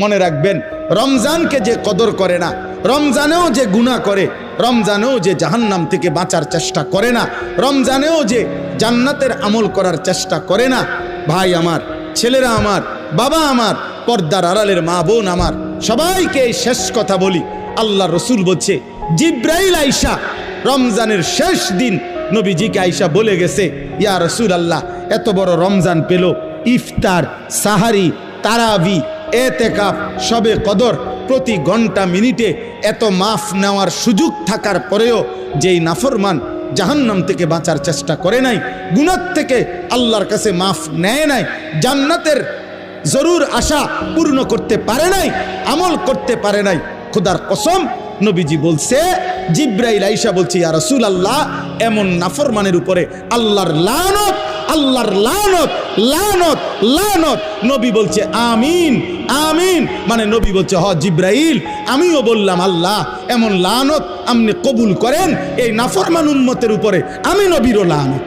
মনে রাখবেন, রমজানকে যে কদর করে না, রমজানেও যে গুনাহ করে, রমজানেও যে জাহান্নাম থেকে বাঁচার চেষ্টা করে না, রমজানেও যে জান্নাতের আমল করার চেষ্টা করে না, ভাই আমার, ছেলেরা আমার, বাবা আমার, পর্দার আড়ালের মা বোন আমার, সবাইকে এই শেষ কথা বলি। আল্লাহ রসুল বলছে, জিব্রাইল আইসা রমজানের শেষ দিন নবীজিকে আইসা বলে গেছে, ইয়া রসুল আল্লাহ, এত বড় রমজান পেল, ইফতার, সাহারি, তারাবি, এতেকাফ, শবে কদর, প্রতি ঘন্টা মিনিটে এত মাফ নেওয়ার সুযোগ থাকার পরেও যেই নাফরমান জাহান্নাম থেকে বাঁচার চেষ্টা করে নাই, গুনাহ থেকে আল্লাহর কাছে মাফ নেয় নাই, জান্নাতের জরুর আশা পূর্ণ করতে পারে নাই, আমল করতে পারে নাই, খোদার কসম নবীজি বলছে, জিব্রাইল আইসা বলছে, ইয়া রাসূলুল্লাহ, এমন নাফরমানের উপরে আল্লাহর লানত, আল্লাহর লানত, লানত, লানত। নবী বলছে আমিন, আমিন, মানে নবী বলছে, হ জিব্রাইল, আমিও বললাম আল্লাহ, এমন লানত আপনি কবুল করেন এই নাফরমান উম্মতের উপরে, আমি নবীরও লানত।